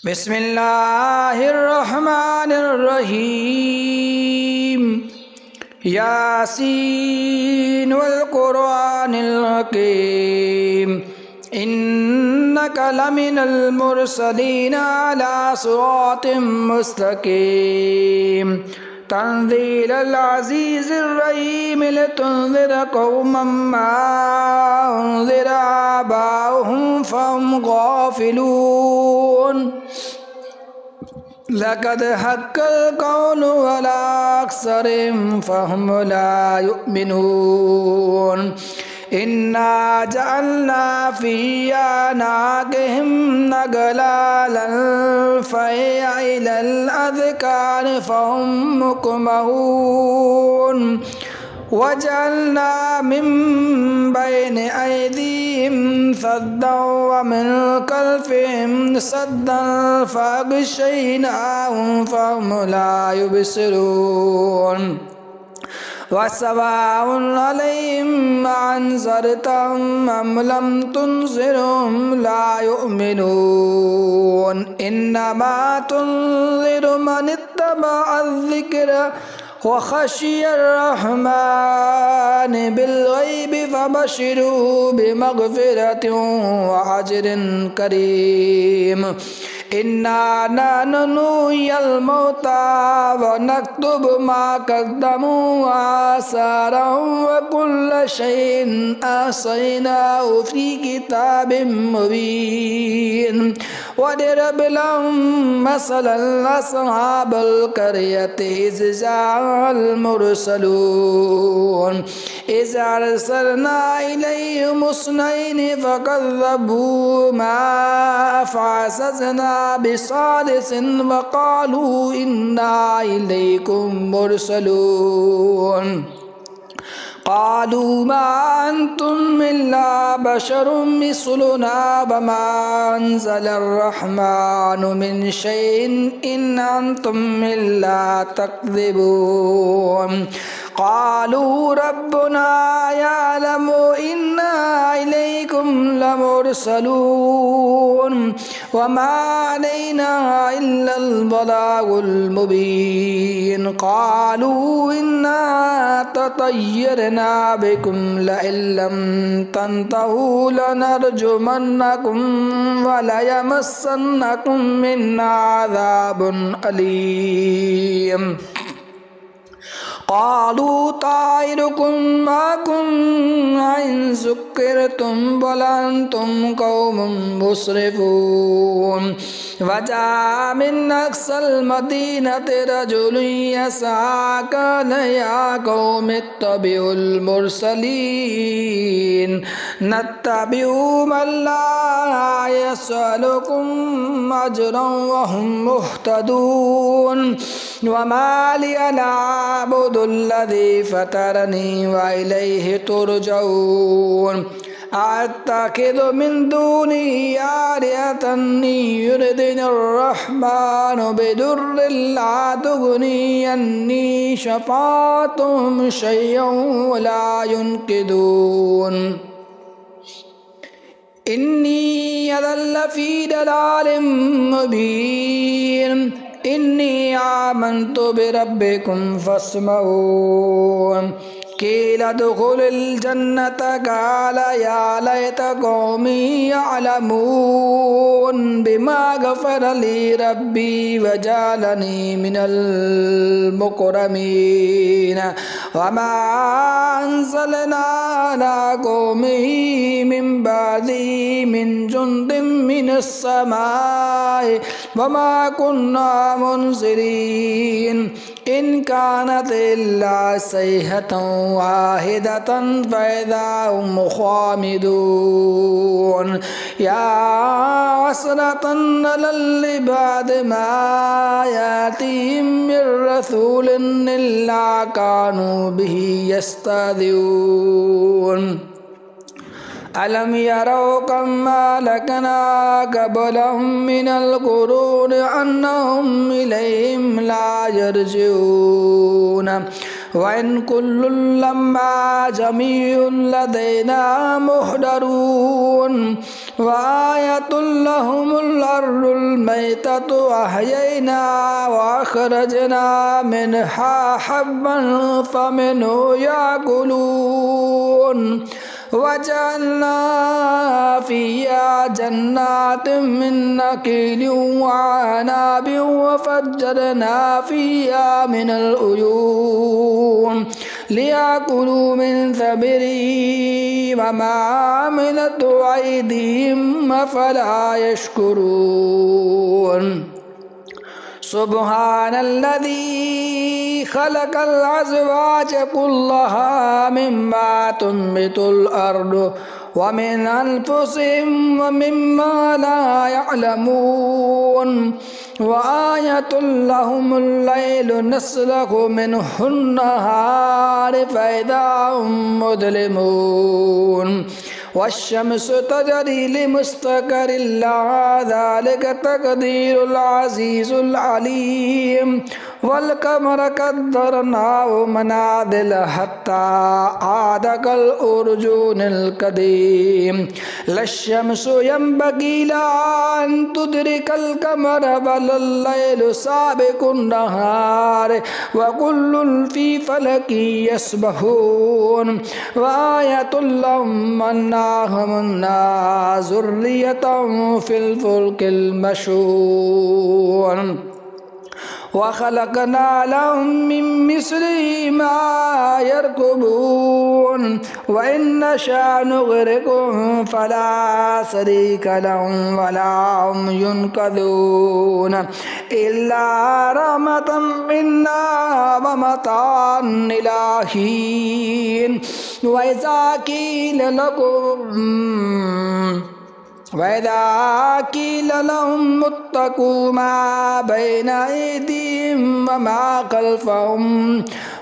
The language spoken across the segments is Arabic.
بسم الله الرحمن الرحيم ياسين والقرآن الحكيم إنك لمن المرسلين على صراط مستقيم تنزيل العزيز الرحيم لتنذر قوما ما أنذر آباؤهم فهم غافلون لقد حق القول على أكثرهم فهم لا يؤمنون إنا جعلنا في أعناقهم نغلالا فهي إلى الأذقان فهم مقمحون وجعلنا من بين أيديهم سدا ومن خلفهم سدا فأغشيناهم فهم لا يبصرون وسواء عليهم أنذرتهم أم لم تنذرهم لا يؤمنون إنما تنذر من اتبع الذكر وخشي الرحمن بالغيب فبشروا بمغفرة وأجر كريم إنا نحيي الموتى ونكتب ما قدموا وآثارهم وكل شيء أحصيناه في كتاب مبين واضرب لهم مثلا أصحاب القرية إذ جاء المرسلون إذ أرسلنا إليهم اثنين فكذبوهما فعززنا بثالث وقالوا إنا إليكم مرسلون قالوا ما أنتم إلا بشر مثلنا وما أنزل الرحمن من شيء إن أنتم إلا تكذبون قالوا ربنا يعلم إنا إليكم لمرسلون وما علينا إلا البلاغ المبين قالوا إنا تطيرنا بكم لئن لم تنتهوا لنرجمنكم وليمسنكم منا عذاب أليم قالوا طائركم معكم إن ذكرتم بل أنتم قوم مسرفون وجاء من أقصى المدينة رجل يسعى قال يا قوم اتبعوا المرسلين نتبع من لا يسألكم أجرا وهم مهتدون وما لي لا أعبد الذي فطرني وإليه ترجعون أتخذ من دونه آلهة يردني الرحمن بضر لا تغني عني شفاعتهم شيئا ولا ينقذون إني أضل في ضلال مبين إني آمنت بربكم فاسمعون قيل ادخل الجنة قال يا ليت قومي يعلمون بما غفر لي ربي وجعلني من المكرمين وما أنزلنا على قومه من بعده من جند من السماء وما كنا منزلين إن كانت إلا صيحة واحدة فإذا هم خامدون يا حسرة على العباد ما يأتيهم من رسول إلا كانوا به يستهزئون ألم يروا كم أهلكنا قبلهم من القرون أنهم إليهم لا يرجعون وإن كل لما جميع لدينا محضرون وآية لهم الأرض الميتة أحيينا وأخرجنا منها حبا فمنه يأكلون وجعلنا فيها جنات من نخيل وعناب وفجرنا فيها من العيون ليأكلوا من ثمره وما عملت أيديهم أفلا يشكرون سبحان الذي خلق الأزواج كلها مما تنبت الأرض ومن أنفسهم ومما لا يعلمون وآية لهم الليل نسلخ منه النهار فإذا هم مظلمون والشمس تجري لمستقر لها ذلك تقدير العزيز العليم والقمر قدرناه منازل حتى عاد كالأرجون القديم لا الشمس ينبغي لها أن تدرك القمر بل الليل سابق النهار وكل في فلك يسبحون وآية لهم أنا حملنا ذرية في الفلك المشحون وخلقنا لهم من مثله ما يركبون وإن نشأ نغرقهم فلا شريك لهم ولا هم ينقذون إلا رحمة منا ومتاعا إلى حين وإذا قيل لهم اتقوا ما بين أيديهم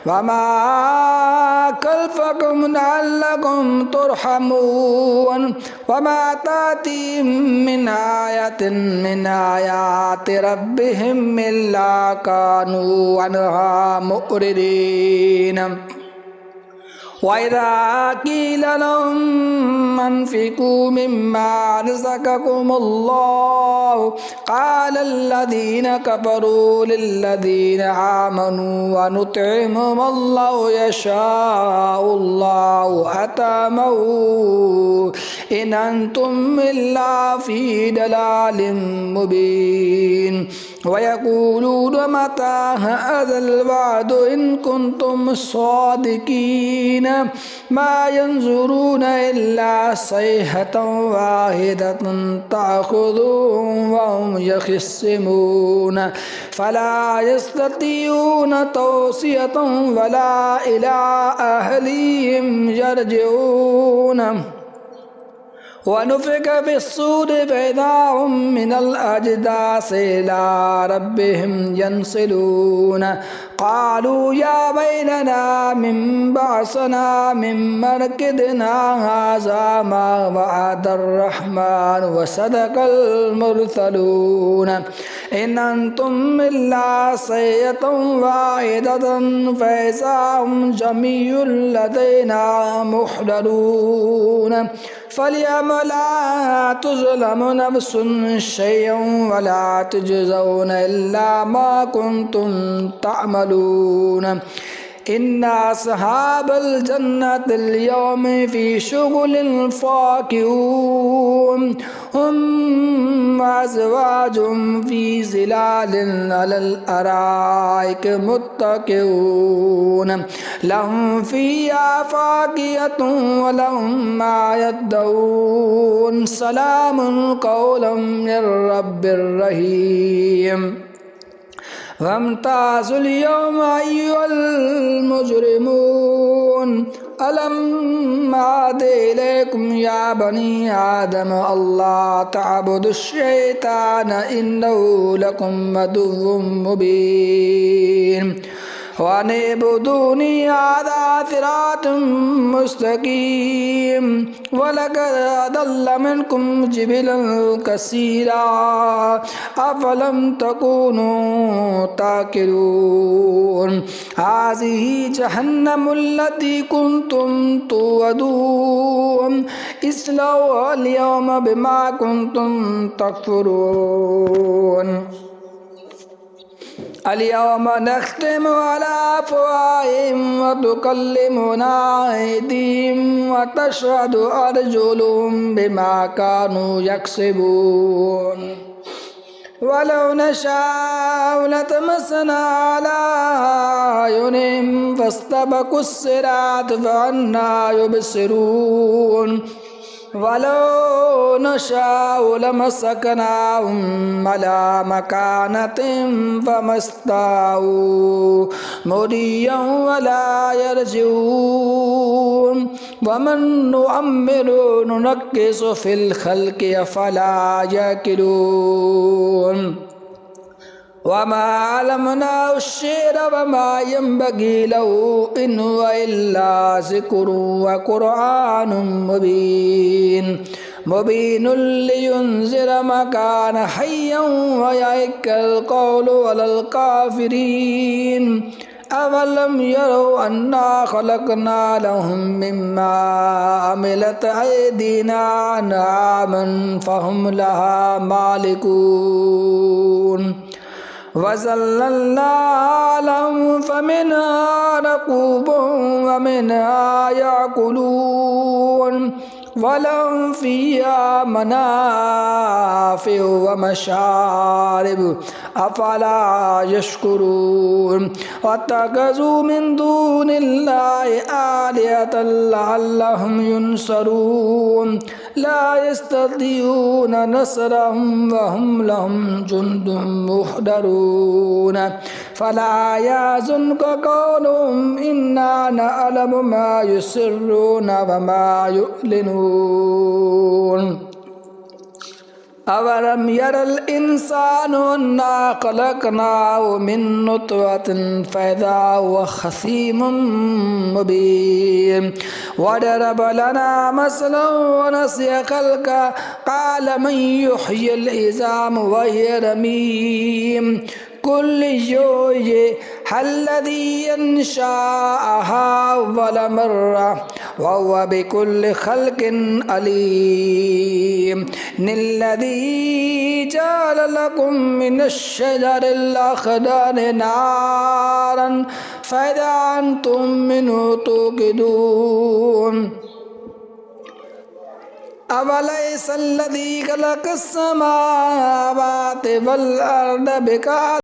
وما خلفكم لعلكم ترحمون وما تأتيهم من آية من آيات ربهم إلا كانوا عنها معرضين وإذا قيل لهم أنفقوا مما رزقكم الله قال الذين كفروا للذين آمنوا ونطعم الله يشاء الله أطعمه إن أنتم إلا في ضلال مبين ويقولون متى هذا الوعد إن كنتم صادقين ما ينظرون إلا صيحة واحدة تأخذهم وهم يخصمون فلا يستطيعون توصية ولا إلى أهلهم يرجعون ونفخ في الصور فإذا هم من الأجداث إلى ربهم ينسلون قالوا يا ويلنا من بعثنا من مرقدنا هذا ما وعد الرحمن وصدق المرسلون إن أنتم إلا صيحة واحدة فإذا هم جميع لدينا محضرون فاليوم لا تظلم نفس شيئا ولا تجزون إلا ما كنتم تعملون إن أصحاب الجنة اليوم في شغل فاكهون هم وأزواجهم في ظلال على الأرائك متكئون لهم فيها فاكهة ولهم ما يدعون سلام قولا من رب رحيم وامتازوا اليوم أيها المجرمون ألم أعد إليكم يا بني آدم ألا تعبدوا الشيطان إنه لكم عدو مبين वनिबुदूनी हाज़ा सिरातुम मुस्तकीम वलक़द अदल्ल मिनकुम जिबिलन कसीरा अफलम तकूनू ताक़िलून हाज़िही जहन्नमुल्लती कुन्तुम तुअदून इस्लौहा अल-यौम बिमा कुन्तुम तकफुरून अल-यौम नख्तिमु अला अफ़वाहिहिम व तुकल्लिमुना अयदीहिम व तशहदु अर्जुलुहुम बिमा कानू यक्सिबून वलौ नशाअ लतमस्सना अला अयुनिहिम फस्तबकुस्सिरात फअन्ना युबसिरून वलौ नशाअ लमस्सकनाहुम अला मकानतिहिम फमस्ताऊ मुदिय्यन वला यरजिऊन वमन नुअम्मिरु नुनक्किसु फिल खल्क़ि अफ़ला यअक़िलून वमा अल्लमनाहु अश्शिअर वमा यंबग़ी लहु इन हुवा इल्ला ज़िक्रुन व क़ुरआनुम मुबीन मुबीनुल लियुनज़िर मन कान हय्यन व यहिक़्क़ल क़ौलु अलल काफ़िरीन अवलम यरौ अन्ना ख़लक़ना लहुम मिम्मा अमिलत अयदीना अन्आमन फ़हुम लहा मालिकून वज़ल्लल्ना लहुम फ़मिन्हा रकूबुहुम व मिन्हा याकुलून वलहुम फ़ीहा मनाफ़िअु व मशारिब अफ़ला यशकुरून वत्तख़ज़ू मिन दूनिल्लाहि आलिहतन लअल्लहुम युनसरून ला यस्ततीऊन नसरहुम व हुम लहुम जुन्दुम मुहदरून फला यहज़ुनक क़ौलुहुम इन्ना नअलमु मा युसिर्रून व मा युअलिनून अवलम यरल इंसानु अन्ना खलकनाहु मिन नुतफतिन फइज़ा हुवा खसीमुम मुबीन वदरब लना मसलन व नसिया खल्क़ा क़ाल मन युहयिल इज़ाम व हिय रमीम कुल युहयिहल्लज़ी अंशअहा अव्वल मर्रा व हुवा बिकुल्लि खल्क़िन अलीम निल्लज़ी जअल लकुम मिनश्शजरिल अख़दरि नारन फ़इज़ा अंतुम मिन्हु तूक़िदून अवलैसल्लज़ी ख़लक़स समावाति वल अर्द बिक़ादिरिन